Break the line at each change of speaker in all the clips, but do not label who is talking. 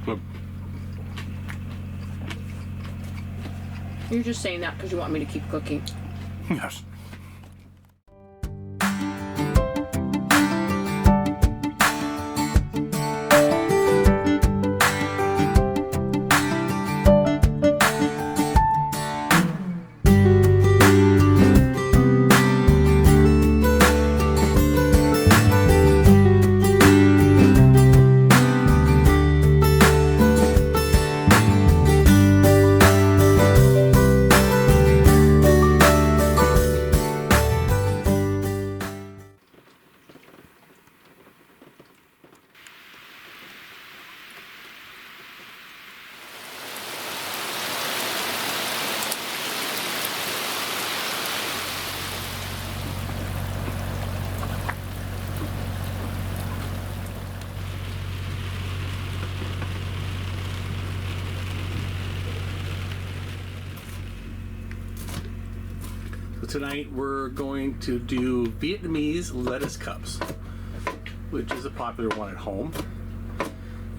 Good.
You're just saying that because you want me to keep cooking.
Yes. Tonight we're going to do Vietnamese lettuce cups, which is a popular one at home.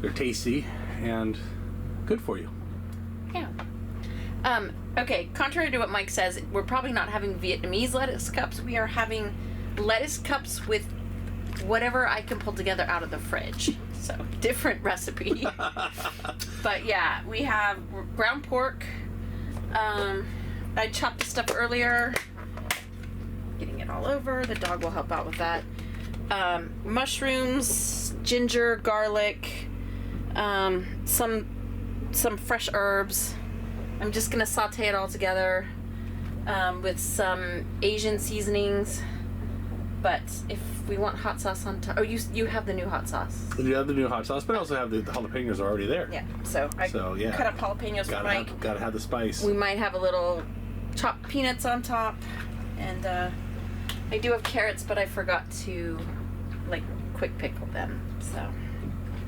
They're tasty and good for you.
Yeah. Okay, contrary to what Mike says, we're probably not having Vietnamese lettuce cups. We are having lettuce cups with whatever I can pull together out of the fridge. So, different recipe. But yeah, we have ground pork. I chopped the stuff earlier. Getting it all over. The dog will help out with that. Mushrooms, ginger, garlic, some fresh herbs. I'm just gonna saute it all together with some Asian seasonings. But if we want hot sauce on top, you have the new hot sauce.
You have the new hot sauce, but I also have the jalapenos already there.
Yeah. So I cut up jalapenos for Mike.
Gotta have the spice.
We might have a little chopped peanuts on top, and I do have carrots, but I forgot to quick pickle them. So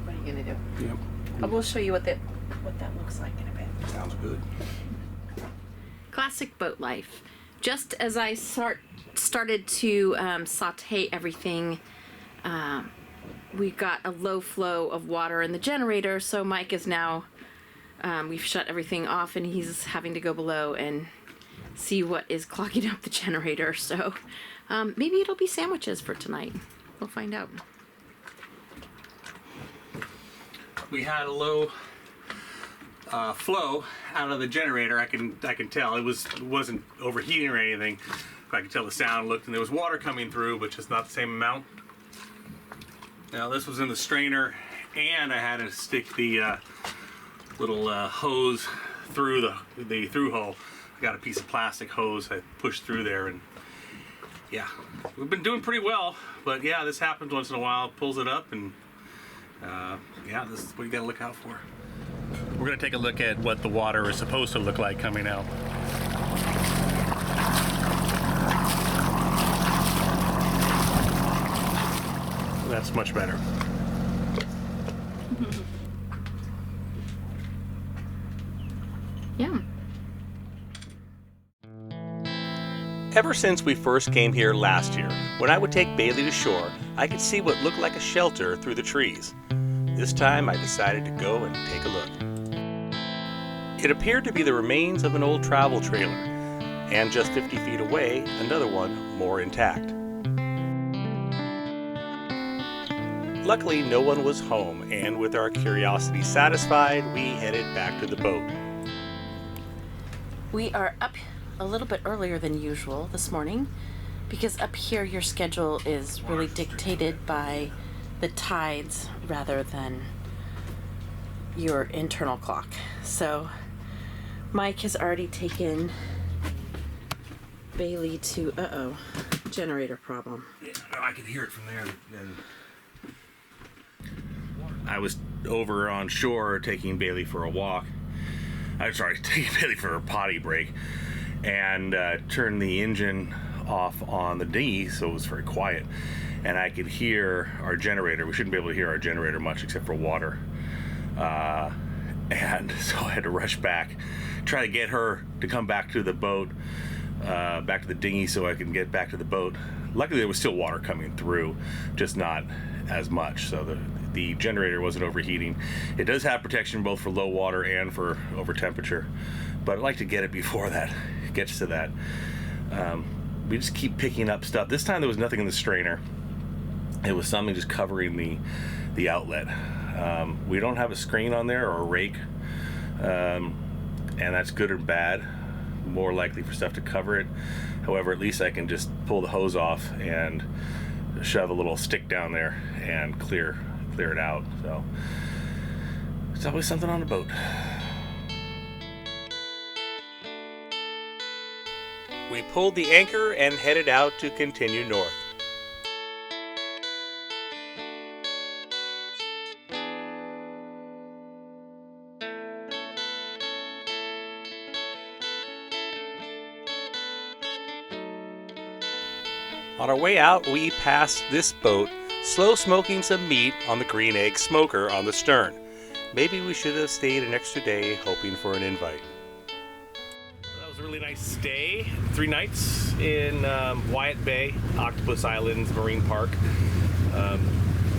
what are you gonna do?
Yep.
I will show you what that looks like in a bit.
Sounds good.
Classic boat life. Just as I started to saute everything, we got a low flow of water in the generator, so Mike is now, we've shut everything off and he's having to go below and see what is clogging up the generator. So maybe it'll be sandwiches for tonight. We'll find out.
We had a low flow out of the generator. I can tell it wasn't overheating or anything. I could tell the sound looked, and there was water coming through, but just not the same amount. Now this was in the strainer, and I had to stick the little hose through the through hole. I got a piece of plastic hose I pushed through there, and yeah, we've been doing pretty well. But yeah, this happens once in a while. Pulls it up, and yeah, this is what you got to look out for. We're going to take a look at what the water is supposed to look like coming out. That's much better.
Yeah.
Ever since we first came here last year, when I would take Bailey to shore, I could see what looked like a shelter through the trees. This time I decided to go and take a look. It appeared to be the remains of an old travel trailer, and just 50 feet away, another one more intact. Luckily, no one was home, and with our curiosity satisfied, we headed back to the boat.
We are up a little bit earlier than usual this morning because up here your schedule is really dictated by the tides rather than your internal clock. So Mike has already taken Bailey to, generator problem.
Yeah, I could hear it from there. And I was over on shore taking Bailey for a walk. I'm sorry, taking Bailey for a potty break, and turned the engine off on the dinghy, so it was very quiet. And I could hear our generator. We shouldn't be able to hear our generator much except for water. And so I had to rush back, try to get her to come back to the boat, back to the dinghy so I could get back to the boat. Luckily there was still water coming through, just not as much, so the generator wasn't overheating. It does have protection both for low water and for over temperature, but I'd like to get it before that gets to that. We just keep picking up stuff. This time there was nothing in the strainer. It was something just covering the outlet. We don't have a screen on there or a rake, and that's good or bad. More likely for stuff to cover it. However, at least I can just pull the hose off and shove a little stick down there and clear it out. So it's always something on a boat.
We pulled the anchor and headed out to continue north. On our way out, we passed this boat, slow smoking some meat on the green egg smoker on the stern. Maybe we should have stayed an extra day hoping for an invite.
That was a really nice stay. 3 nights in Waiatt Bay, Octopus Islands Marine Park.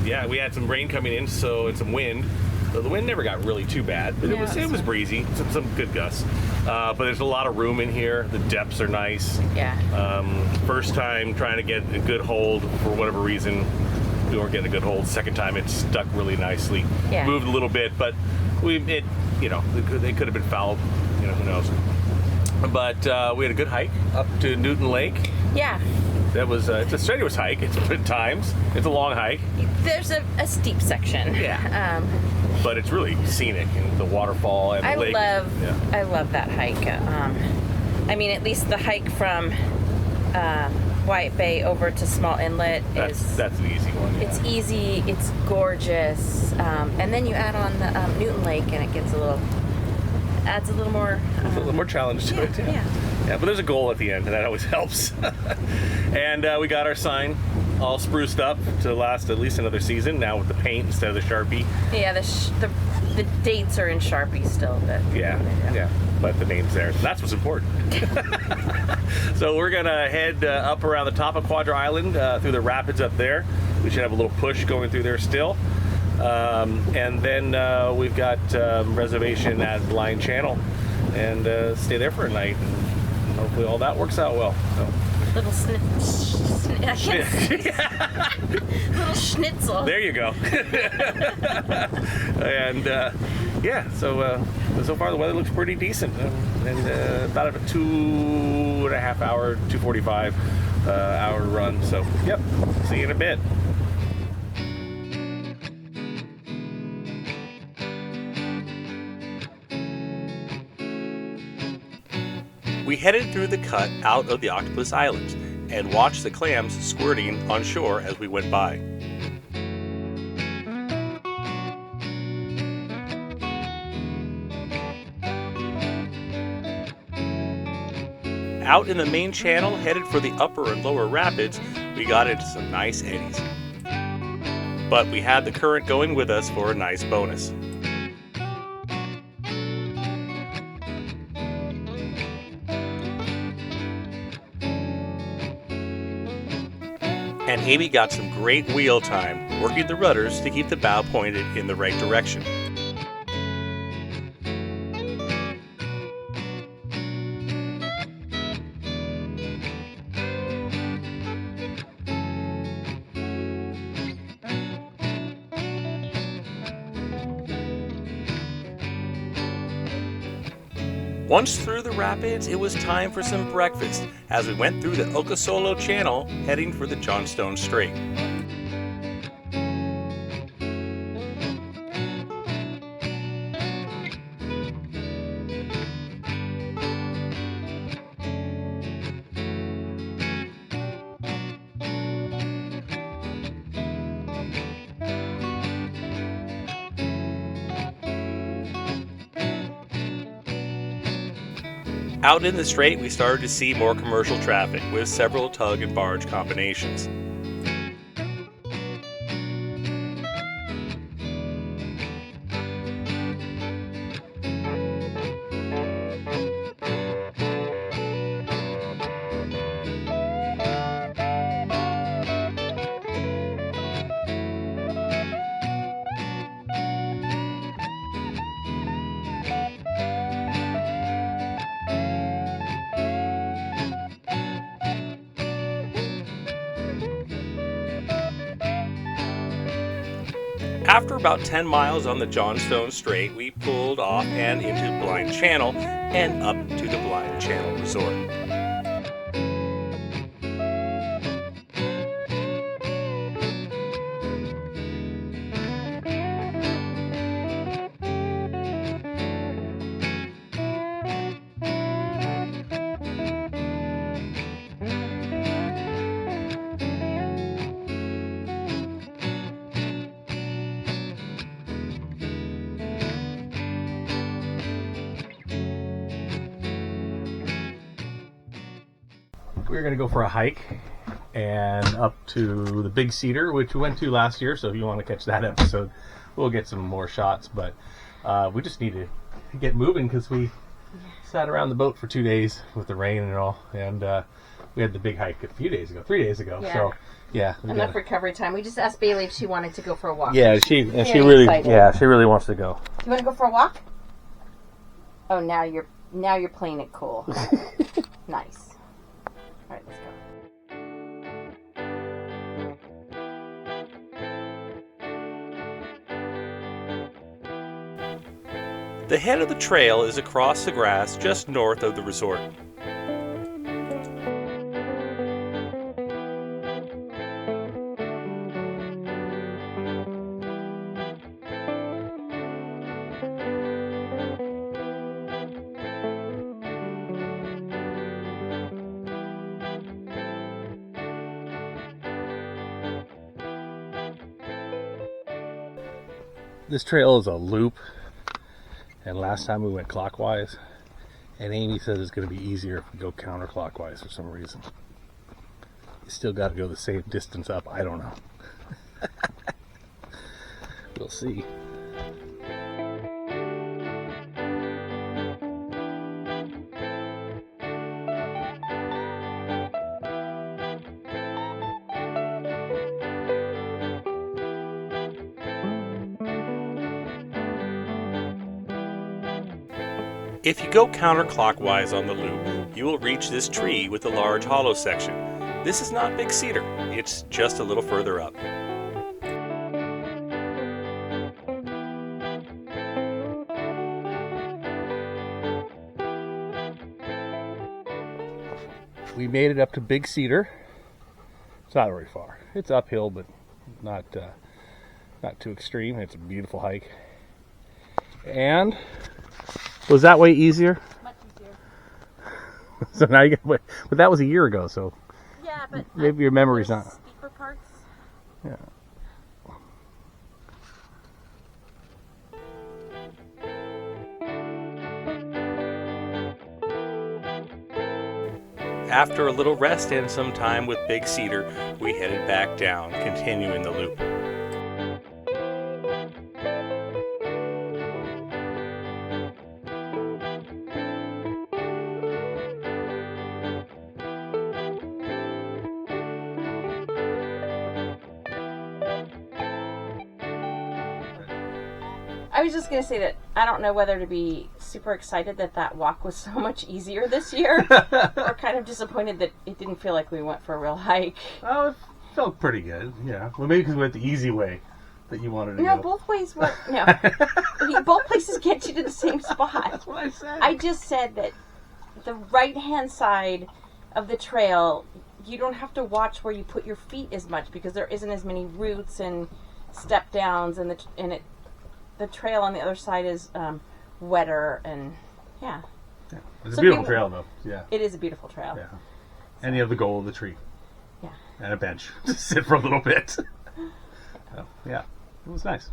Yeah, we had some rain coming in, and some wind. So the wind never got really too bad, but it was breezy, some good gusts. But there's a lot of room in here. The depths are nice.
Yeah.
First time trying to get a good hold, for whatever reason, we weren't getting a good hold. Second time it stuck really nicely.
Yeah.
Moved a little bit, but they could have been fouled. Who knows? But we had a good hike up to Newton Lake.
Yeah.
That was it's a strenuous hike. It's at times. It's a long hike.
There's a steep section.
Yeah. But it's really scenic, and the waterfall and the lake.
I love that hike. At least the hike from Waiatt Bay over to Small Inlet
that's an easy one. Yeah.
It's easy. It's gorgeous. And then you add on the Newton Lake, and it gets adds a little more.
A little more challenge to it. Yeah, but there's a goal at the end, and that always helps. And we got our sign all spruced up to last at least another season, now with the paint instead of the Sharpie.
Yeah, the dates are in Sharpie still. But
Yeah, but the name's there. That's what's important. So we're going to head up around the top of Quadra Island through the rapids up there. We should have a little push going through there still. And then we've got reservation at Blind Channel, and stay there for a night. And hopefully all that works out well. So.
Little little schnitzel.
There you go. And so far the weather looks pretty decent. And about a 2.5 hour, 2:45 hour run. So, yep. See you in a bit.
We headed through the cut out of the Octopus Islands and watched the clams squirting on shore as we went by. Out in the main channel, headed for the upper and lower rapids, we got into some nice eddies. But we had the current going with us for a nice bonus. And Amy got some great wheel time, working the rudders to keep the bow pointed in the right direction. Once through the rapids, it was time for some breakfast as we went through the Okeechobee Channel heading for the Johnstone Strait. Out in the strait, we started to see more commercial traffic with several tug and barge combinations. After about 10 miles on the Johnstone Strait, we pulled off and into Blind Channel and up to the Blind Channel Resort.
We're going to go for a hike and up to the Big Cedar, which we went to last year. So if you want to catch that episode, we'll get some more shots. But we just need to get moving because we sat around the boat for 2 days with the rain and all. And we had the big hike a few days ago, 3 days ago.
Yeah.
So yeah,
Enough recovery time. We just asked Bailey if she wanted to go for a walk.
Yeah, she
really
wants to go.
Do you want to go for a walk? Oh, now you're playing it cool. Nice. All right, let's go.
The head of the trail is across the grass just north of the resort.
This trail is a loop, and last time we went clockwise, and Amy says it's going to be easier if we go counterclockwise for some reason. You still got to go the same distance up. I don't know. We'll see.
If you go counterclockwise on the loop, you will reach this tree with the large hollow section. This is not Big Cedar, it's just a little further up.
We made it up to Big Cedar. It's not very far. It's uphill, but not too extreme. It's a beautiful hike. And was that way easier?
Much easier.
So now you get, but that was a year ago, so
Yeah, but
maybe your memory's not.
steeper parts.
Yeah.
After a little rest and some time with Big Cedar, we headed back down, continuing the loop.
I was just going to say that I don't know whether to be super excited that that walk was so much easier this year or kind of disappointed that it didn't feel like we went for a real hike.
Oh, it felt pretty good. Yeah. Well, maybe because we went the easy way that you wanted to
No,
go.
both ways were... No. Both places get you to the same spot.
That's what I said.
I just said that the right-hand side of the trail, you don't have to watch where you put your feet as much because there isn't as many roots and step downs, and the trail on the other side is wetter, and yeah.
It's
So
a beautiful
people-
trail, though. Yeah.
It is a beautiful trail.
Yeah. And you have the goal of the tree.
Yeah.
And a bench to sit for a little bit. So, yeah. It was nice.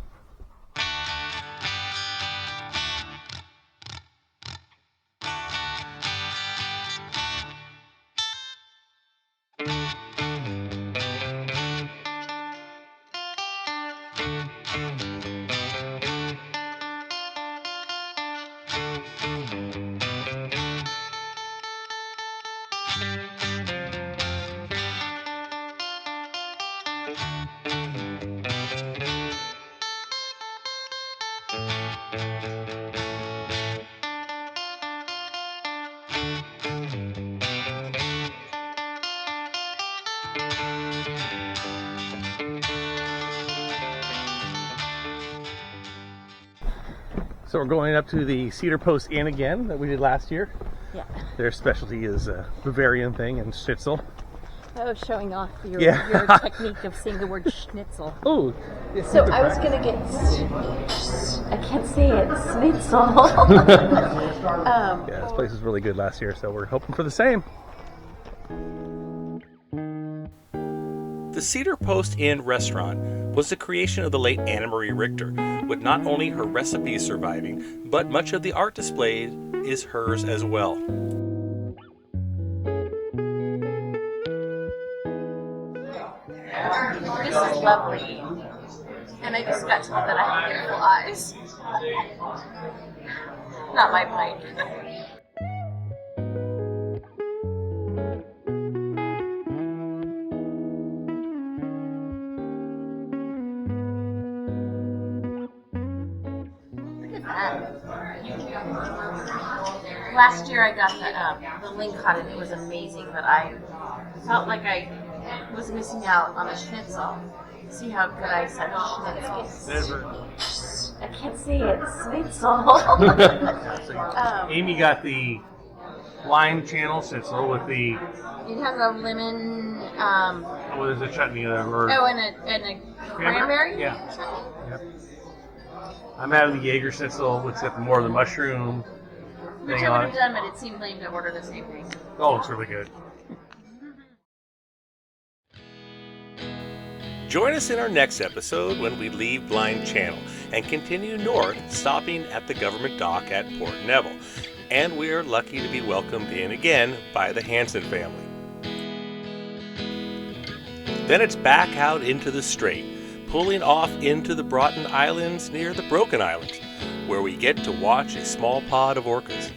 So we're going up to the Cedar Post Inn again that we did last year.
Yeah.
Their specialty is a Bavarian thing and schnitzel.
I was showing off your
Yeah.
technique of saying the word schnitzel.
Oh,
So I was gonna get, I can't say it, schnitzel.
yeah, this place was really good last year, so we're hoping for the same.
The Cedar Post Inn restaurant was the creation of the late Anna Marie Richter, with not only her recipes surviving, but much of the art displayed is hers as well.
This is lovely. And I just got told that I have beautiful eyes. Not my point. Look at that. Last year I got the link on it. It was amazing, but I felt like I was missing out on a schnitzel. See how good I said schnitzel. I can't say it. Schnitzel.
Amy got the lime channel schnitzel with the,
It has a lemon.
what is the chutney? Or
And a cranberry.
Yeah. Yep. I'm having the Jaeger schnitzel with more of the mushroom
Which
thing
I
on
would have
it.
done, but it seemed lame to order the same thing.
Oh, it's really good.
Join us in our next episode when we leave Blind Channel and continue north, stopping at the government dock at Port Neville. And we are lucky to be welcomed in again by the Hansen family. Then it's back out into the strait, pulling off into the Broughton Islands near the Broken Islands, where we get to watch a small pod of orcas.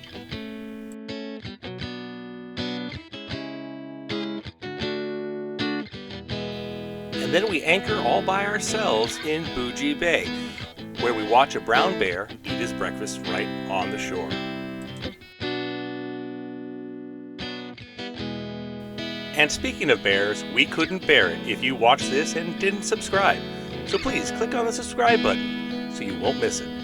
And then we anchor all by ourselves in Bougie Bay, where we watch a brown bear eat his breakfast right on the shore. And speaking of bears, we couldn't bear it if you watched this and didn't subscribe. So please click on the subscribe button so you won't miss it.